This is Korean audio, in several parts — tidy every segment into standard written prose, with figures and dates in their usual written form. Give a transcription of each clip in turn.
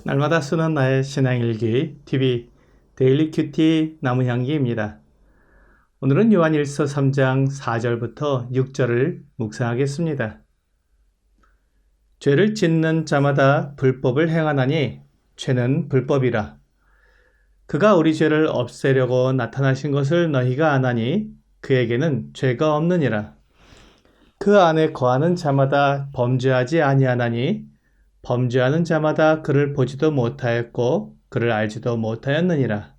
날마다 쓰는 나의 신앙일기 TV 데일리 큐티 나무향기입니다. 오늘은 요한일서 3장 4절부터 6절을 묵상하겠습니다. 죄를 짓는 자마다 불법을 행하나니 죄는 불법이라. 그가 우리 죄를 없애려고 나타나신 것을 너희가 아나니 그에게는 죄가 없느니라. 그 안에 거하는 자마다 범죄하지 아니하나니 범죄하는 자마다 그를 보지도 못하였고 그를 알지도 못하였느니라.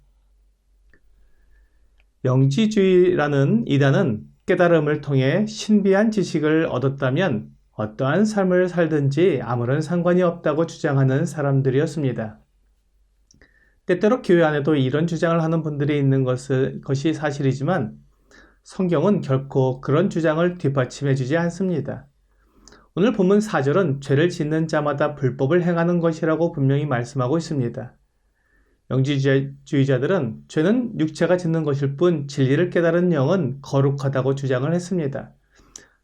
영지주의라는 이단은 깨달음을 통해 신비한 지식을 얻었다면 어떠한 삶을 살든지 아무런 상관이 없다고 주장하는 사람들이었습니다. 때때로 교회 안에도 이런 주장을 하는 분들이 있는 것이 사실이지만 성경은 결코 그런 주장을 뒷받침해주지 않습니다. 오늘 본문 4절은 죄를 짓는 자마다 불법을 행하는 것이라고 분명히 말씀하고 있습니다. 영지주의자들은 죄는 육체가 짓는 것일 뿐 진리를 깨달은 영은 거룩하다고 주장을 했습니다.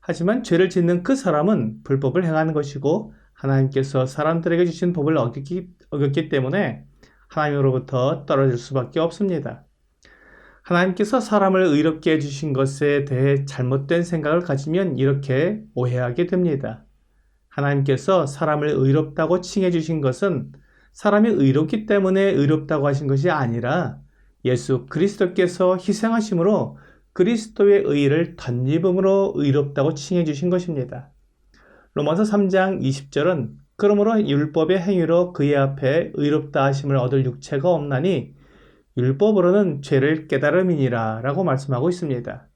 하지만 죄를 짓는 그 사람은 불법을 행하는 것이고 하나님께서 사람들에게 주신 법을 어겼기 때문에 하나님으로부터 떨어질 수밖에 없습니다. 하나님께서 사람을 의롭게 해주신 것에 대해 잘못된 생각을 가지면 이렇게 오해하게 됩니다. 하나님께서 사람을 의롭다고 칭해 주신 것은 사람이 의롭기 때문에 의롭다고 하신 것이 아니라 예수 그리스도께서 희생하심으로 그리스도의 의를 덧입음으로 의롭다고 칭해 주신 것입니다. 로마서 3장 20절은 그러므로 율법의 행위로 그의 앞에 의롭다 하심을 얻을 육체가 없나니 율법으로는 죄를 깨달음이니라 라고 말씀하고 있습니다.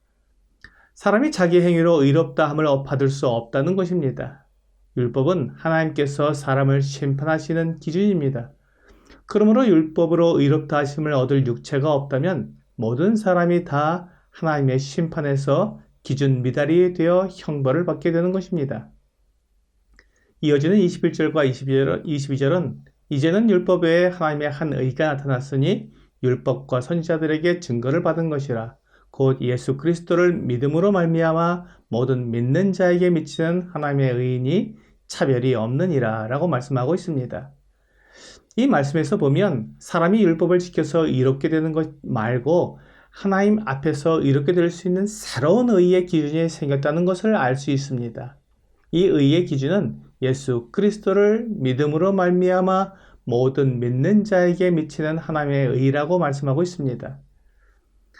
사람이 자기 행위로 의롭다 함을 받을 수 없다는 것입니다. 율법은 하나님께서 사람을 심판하시는 기준입니다. 그러므로 율법으로 의롭다 하심을 얻을 육체가 없다면 모든 사람이 다 하나님의 심판에서 기준 미달이 되어 형벌을 받게 되는 것입니다. 이어지는 21절과 22절은 이제는 율법 외에 하나님의 한 의가 나타났으니 율법과 선지자들에게 증거를 받은 것이라. 곧 예수 그리스도를 믿음으로 말미암아 모든 믿는 자에게 미치는 하나님의 의인이 차별이 없느니라 라고 말씀하고 있습니다. 이 말씀에서 보면 사람이 율법을 지켜서 의롭게 되는 것 말고 하나님 앞에서 의롭게 될 수 있는 새로운 의의 기준이 생겼다는 것을 알 수 있습니다. 이 의의 기준은 예수 그리스도를 믿음으로 말미암아 모든 믿는 자에게 미치는 하나님의 의라고 말씀하고 있습니다.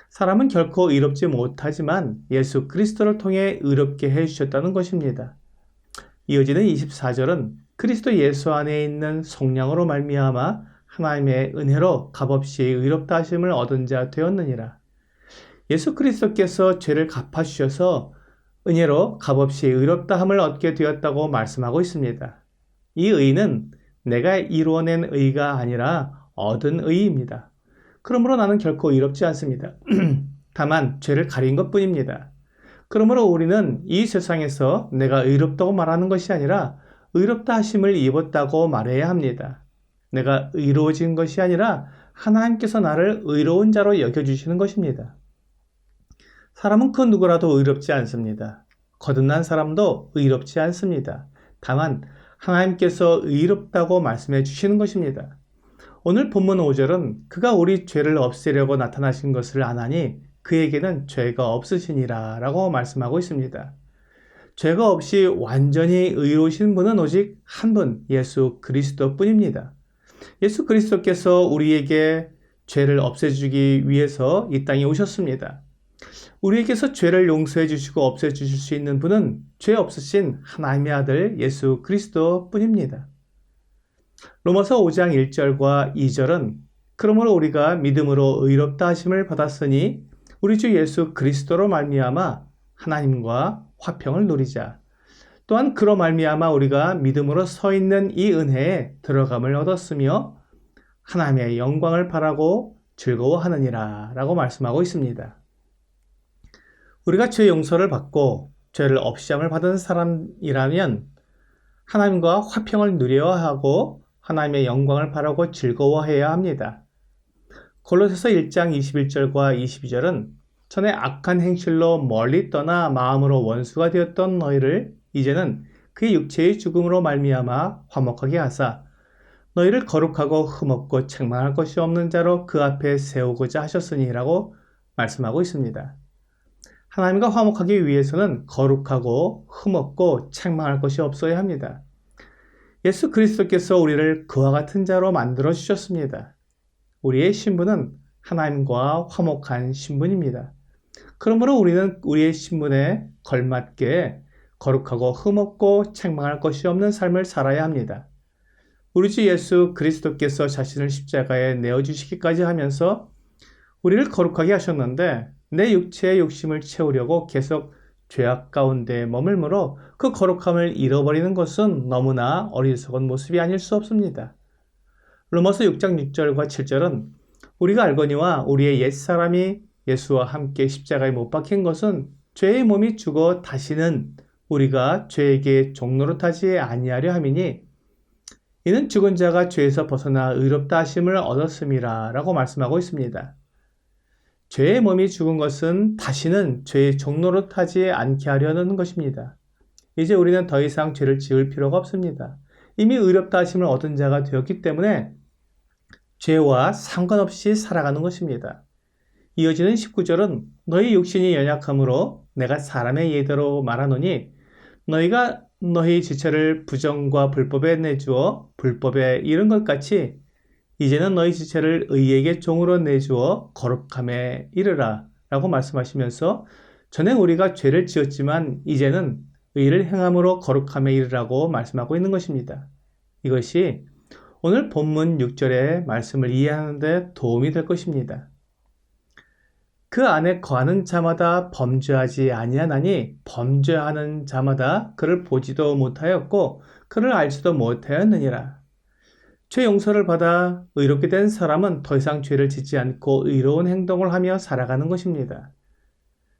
사람은 결코 의롭지 못하지만 예수 그리스도를 통해 의롭게 해주셨다는 것입니다. 이어지는 24절은 그리스도 예수 안에 있는 속량으로 말미암아 하나님의 은혜로 값없이 의롭다 하심을 얻은 자 되었느니라. 예수 그리스도께서 죄를 갚아주셔서 은혜로 값없이 의롭다 함을 얻게 되었다고 말씀하고 있습니다. 이 의는 내가 이루어낸 의가 아니라 얻은 의입니다. 그러므로 나는 결코 의롭지 않습니다. 다만 죄를 가린 것뿐입니다. 그러므로 우리는 이 세상에서 내가 의롭다고 말하는 것이 아니라 의롭다 하심을 입었다고 말해야 합니다. 내가 의로워진 것이 아니라 하나님께서 나를 의로운 자로 여겨주시는 것입니다. 사람은 그 누구라도 의롭지 않습니다. 거듭난 사람도 의롭지 않습니다. 다만 하나님께서 의롭다고 말씀해 주시는 것입니다. 오늘 본문 5절은 그가 우리 죄를 없애려고 나타나신 것을 아나니 그에게는 죄가 없으시니라 라고 말씀하고 있습니다. 죄가 없이 완전히 의로우신 분은 오직 한 분, 예수 그리스도 뿐입니다. 예수 그리스도께서 우리에게 죄를 없애주기 위해서 이 땅에 오셨습니다. 우리에게서 죄를 용서해 주시고 없애 주실 수 있는 분은 죄 없으신 하나님의 아들 예수 그리스도 뿐입니다. 로마서 5장 1절과 2절은 그러므로 우리가 믿음으로 의롭다 하심을 받았으니 우리 주 예수 그리스도로 말미암아 하나님과 화평을 누리자. 또한 그로 말미암아 우리가 믿음으로 서 있는 이 은혜에 들어감을 얻었으며 하나님의 영광을 바라고 즐거워하느니라 라고 말씀하고 있습니다. 우리가 죄 용서를 받고 죄를 없이함을 받은 사람이라면 하나님과 화평을 누려야 하고 하나님의 영광을 바라고 즐거워해야 합니다. 골로새서 1장 21절과 22절은 전에 악한 행실로 멀리 떠나 마음으로 원수가 되었던 너희를 이제는 그의 육체의 죽음으로 말미암아 화목하게 하사 너희를 거룩하고 흠없고 책망할 것이 없는 자로 그 앞에 세우고자 하셨으니라고 말씀하고 있습니다. 하나님과 화목하기 위해서는 거룩하고 흠없고 책망할 것이 없어야 합니다. 예수 그리스도께서 우리를 그와 같은 자로 만들어 주셨습니다. 우리의 신분은 하나님과 화목한 신분입니다. 그러므로 우리는 우리의 신분에 걸맞게 거룩하고 흠없고 책망할 것이 없는 삶을 살아야 합니다. 우리 주 예수 그리스도께서 자신을 십자가에 내어주시기까지 하면서 우리를 거룩하게 하셨는데 내 육체의 욕심을 채우려고 계속 죄악 가운데 머물므로 그 거룩함을 잃어버리는 것은 너무나 어리석은 모습이 아닐 수 없습니다. 로마서 6장 6절과 7절은 우리가 알거니와 우리의 옛사람이 예수와 함께 십자가에 못 박힌 것은 죄의 몸이 죽어 다시는 우리가 죄에게 종노릇하지 아니하려 함이니 이는 죽은 자가 죄에서 벗어나 의롭다 하심을 얻었음이라 라고 말씀하고 있습니다. 죄의 몸이 죽은 것은 다시는 죄의 종노릇하지 않게 하려는 것입니다. 이제 우리는 더 이상 죄를 지을 필요가 없습니다. 이미 의롭다 하심을 얻은 자가 되었기 때문에 죄와 상관없이 살아가는 것입니다. 이어지는 19절은 너희 육신이 연약함으로 내가 사람의 예대로 말하노니 너희가 너희 지체를 부정과 불법에 내주어 불법에 이른 것 같이 이제는 너희 지체를 의에게 종으로 내주어 거룩함에 이르라 라고 말씀하시면서 전에 우리가 죄를 지었지만 이제는 의를 행함으로 거룩함에 이르라고 말씀하고 있는 것입니다. 이것이 오늘 본문 6절의 말씀을 이해하는 데 도움이 될 것입니다. 그 안에 거하는 자마다 범죄하지 아니하나니 범죄하는 자마다 그를 보지도 못하였고 그를 알지도 못하였느니라. 죄 용서를 받아 의롭게 된 사람은 더 이상 죄를 짓지 않고 의로운 행동을 하며 살아가는 것입니다.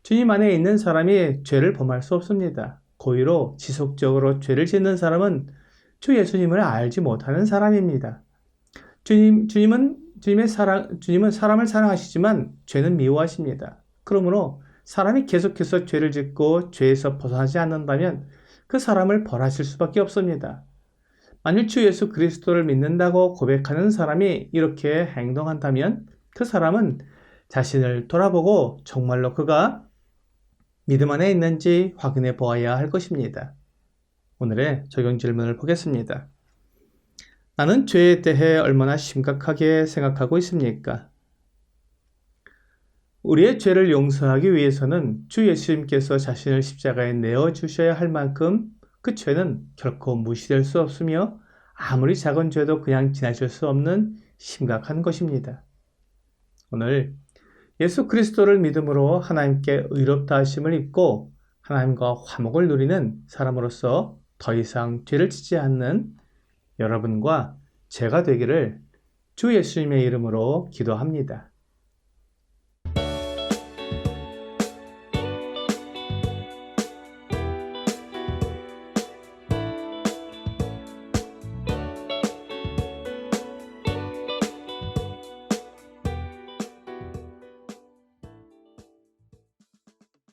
주님 안에 있는 사람이 죄를 범할 수 없습니다. 고의로 지속적으로 죄를 짓는 사람은 주 예수님을 알지 못하는 사람입니다. 주님은 사람을 사랑하시지만 죄는 미워하십니다. 그러므로 사람이 계속해서 죄를 짓고 죄에서 벗어나지 않는다면 그 사람을 벌하실 수밖에 없습니다. 만일 주 예수 그리스도를 믿는다고 고백하는 사람이 이렇게 행동한다면 그 사람은 자신을 돌아보고 정말로 그가 믿음 안에 있는지 확인해 보아야 할 것입니다. 오늘의 적용 질문을 보겠습니다. 나는 죄에 대해 얼마나 심각하게 생각하고 있습니까? 우리의 죄를 용서하기 위해서는 주 예수님께서 자신을 십자가에 내어주셔야 할 만큼 그 죄는 결코 무시될 수 없으며 아무리 작은 죄도 그냥 지나칠 수 없는 심각한 것입니다. 오늘 예수 그리스도를 믿음으로 하나님께 의롭다 하심을 입고 하나님과 화목을 누리는 사람으로서 더 이상 죄를 짓지 않는 여러분과 제가 되기를 주 예수님의 이름으로 기도합니다.